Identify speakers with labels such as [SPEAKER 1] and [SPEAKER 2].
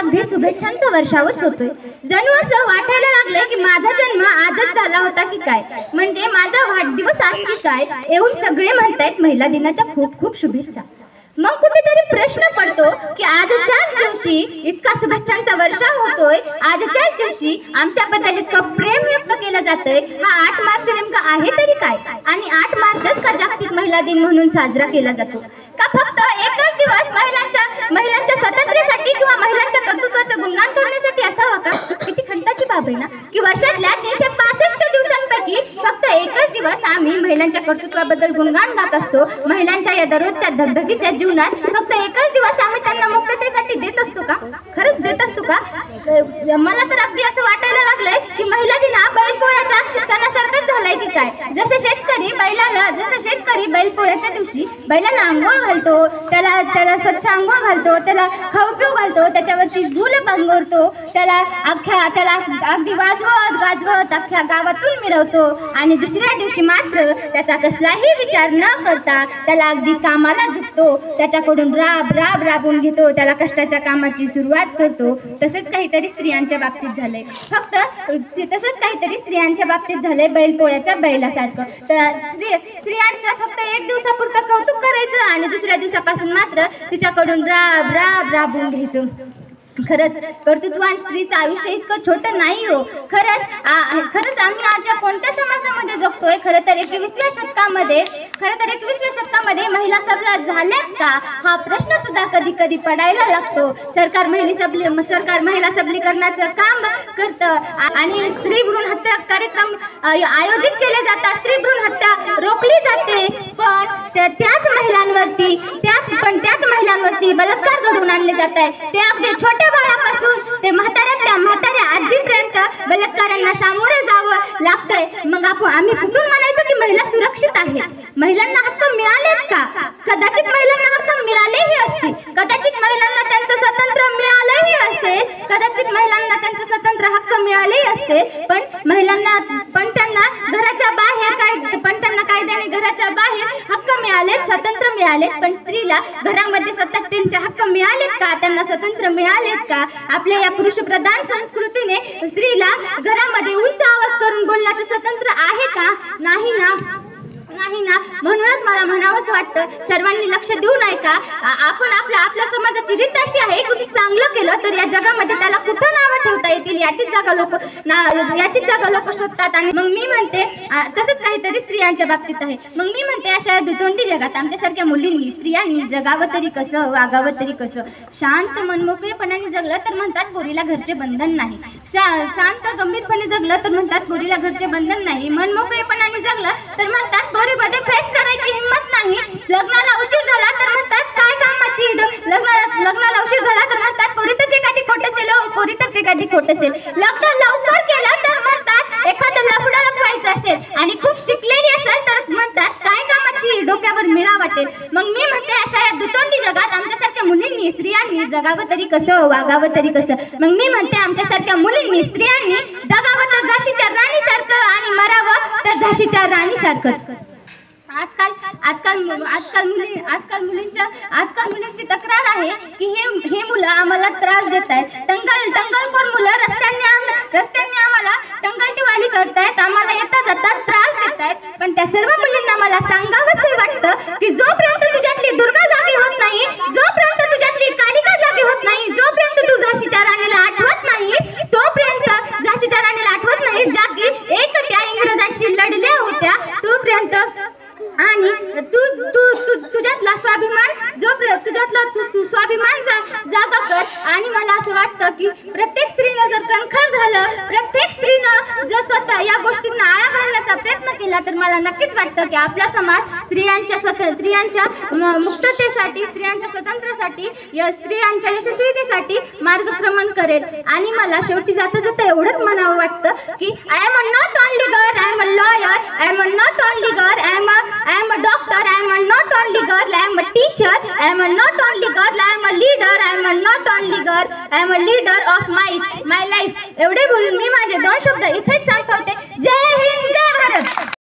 [SPEAKER 1] अगदी शुभेच्छांचा वर्षावच होतोय। जणू असं वाटायला लागलंय की माझा जन्म आजच झाला होता की काय, म्हणजे माझा वाढदिवस आज की काय। एवढे सगळे म्हणतायत महिला दिनाच्या खूप खूप शुभेच्छा। मग कुठेतरी प्रश्न पडतो की आजच्याच दिवशी इतका शुभेच्छांचा वर्षाव होतोय, आजच्याच दिवशी आमच्याबद्दल इतकं प्रेम व्यक्त केलं जातंय, हा 8 मार्च नेमका आहे तरी काय? आणि 8 मार्चच का जागतिक महिला दिन म्हणून साजरा केला जातो? का फक्त एकच दिवस महिलांच्या स्वातंत्र्यासाठी किंवा महिलांच्या कर्तृत्वाचं गुणगान करण्यासाठी असावा का? किती खंताची बाब आहे ना की वर्षातल्या 365 दिवसांपैकी फक्त एकच दिवस आम्ही महिलांच्या कर्तृत्वाबद्दल गुणगान गात असतो। महिलांच्या या दररोजच्या धगधगीच्या जीवनात फक्त एकच दिवस आम्ही त्यांना मुक्ततेसाठी देत असतो का? खरंच देत असतो का? मला तर अगदी असं वाटायला लागलंय की महिला दिन हा बैलपोळ्याच्या सणासारखाच झालाय की काय। जसं शेतकरी बैलपोळ्याच्या दिवशी बैलाला आंघोळ घालतो, त्याला स्वच्छ आंघोळ घालतो, त्याला खाऊ पिऊ घालतो, त्याच्यावरती झूल पांघरतो, त्याला अगदी वाजवत अख्ख्या गावातून मिरवतो आणि दुसऱ्या दिवशी मात्र त्याचा कसलाही विचार न करता त्याला अगदी कामाला झुकतो, त्याच्याकडून राबून घेतो, त्याला कष्टाच्या कामाची सुरुवात करतो। तसंच काहीतरी स्त्रियांच्या बाबतीत झालंय, फक्त तसंच काहीतरी स्त्रियांच्या बाबतीत झालंय बैलपोळ्याच्या बैलासारखं। तर स्त्रियांचं फक्त एक दिवसापुरतं कौतुक करायचं आणि दुसऱ्या दिवसापासून मात्र तिच्याकडून राबून घ्यायचं। खरंच कर्तृत्ववान स्त्रीचं आयुष्य इतकं छोटं नाही हो। खरंच आम्ही आज या कोणत्या समाजामध्ये जगतोय? खरं तर 21व्या शतकामध्ये महिला सबल झाल्यात का हा प्रश्न सुद्धा कधी कधी पडायला लागतो। सरकार महिला सबलीकरणाचं काम करतं आणि स्त्री भ्रूण हत्या कार्यक्रम आयोजित केले जातात, स्त्री भ्रूण हत्या रोखली जाते, पण त्याच महिलांवरती बलात्कार घडवून आणले जात आहे। ते अगदी छोट्या बाळापासून ते म्हाताऱ्या आजीपर्यंत बलात्कारांना सामोरे जावं लागतंय। मग आम्ही कुठून म्हणायचं की महिला सुरक्षित आहे? महिलांना हक्क मिळालेत का? कदाचित महिलांना हक्क मिळालेही असतील, कदाचित महिलांना त्यांचं स्वातंत्र्य मिळालेही असेल, कदाचित महिलांना त्यांचं स्वतंत्र हक्क मिळालेही असते, पण त्यांना कायद्याने घराच्या बाहेर हक्क मिळालेत, स्वातंत्र्य मिळालेत, पण स्त्रीला घरामध्ये स्वतः त्यांचे हक्क मिळालेत का? त्यांना स्वतंत्र मिळालेत का? आपल्या या पुरुषप्रधान संस्कृतीने स्त्रीला घरामध्ये उंच आवाज करून बोलण्याचं स्वतंत्र आहे का? नाही ना। म्हणूनच मला म्हणावंच वाटतं, सर्वांनी लक्ष देऊ नये का? आपण आपल्या समाजाची रीत अशी आहे, कुठे चांगलं केलं तर या जगामध्ये त्याला कुठं नावं ठेवता येतील याचीच जागा लोक शोधतात। आणि मग मी म्हणते तसंच काहीतरी स्त्रियांच्या बाबतीत आहे। मग मी म्हणते अशा दुतोंडी जगात आमच्यासारख्या मुलींनी, स्त्रियांनी जगावं तरी कसं, वागावं तरी कसं? शांत मनमोकळेपणाने जगलं तर म्हणतात पोरीला घरचे बंधन नाही, शांत गंभीरपणे जगलं तर म्हणतात पोरीला घरचे बंधन नाही, मनमोकळेपणाने जगलं तर म्हणतात पोरीमध्ये फेस करायची हिंमत नाही, लग्नाला उशीर झाला तर म्हणतात काय कामाची, लग्नाला उशीर झाला तर म्हणतात पोरीतच एखादी खोट असेल, लग्न लवकर केलं तर म्हणतात एखादं लफडं लपवायचं असेल आणि खूप शिकलेली असेल तर म्हणतात काय कामाची, डोक्यावर मिळा वाटेल। मग मी म्हणते अशा या दुतोंडी जगात आमच्यासारख्या मुलींनी, स्त्रियांनी जगावं तरी कसं, वागावं तरी कसं? मग मी म्हणते आमच्यासारख्या मुलींनी, स्त्रियांनी जगावं तर झाशीच्या राणीसारखं आणि मरावं तर झाशीच्या राणीसारखंच। आजकाल मुलींची तक्रार आहे की हे मुलं आम्हाला त्रास देत आहेत, टंगलखोर मुलं रस्त्यांनी आम्हाला टंगलटीवाली करतायत, आम्हाला येता जाता त्रास देत आहेत। पण त्या सर्व मुलींना मला सांगावंसं वाटतं की जोपर्यंत तुझ्यातली दुर्गा जागी होत नाही, जोपर्यंत तुझ्यातली कालिका जागी होत नाही, जोपर्यंत तू झाशीच्या राणीला आठवत नाही, जागी एकट्या इंग्रजांशी लढल्या होत्या तोपर्यंत, आणि तुझ्यातला स्वाभिमान जागा कर। आणि मला असं वाटतं की प्रत्येक स्त्रीनं जर कणखर झालं, प्रत्येक स्त्रीनं जर स्वतः या गोष्टींना आळा घालण्याचा प्रयत्न केला तर मला नक्कीच वाटतं की आपला समाज स्त्रियांच्या मुक्ततेसाठी, स्त्रियांच्या स्वातंत्र्यासाठी, स्त्रियांच्या यशस्वीतेसाठी मार्गक्रमण करेल। आणि मला शेवटी जाता एवढंच म्हणावं वाटतं की I am not only girl, I am a lawyer, I am not only girl, I am a doctor, I am not only girl, I am a teacher, I am not only girl, I am a leader, I am not only girl, I am a leader of my life। एवढे बोलून मी माझे 2 शब्द इथेच संपवते।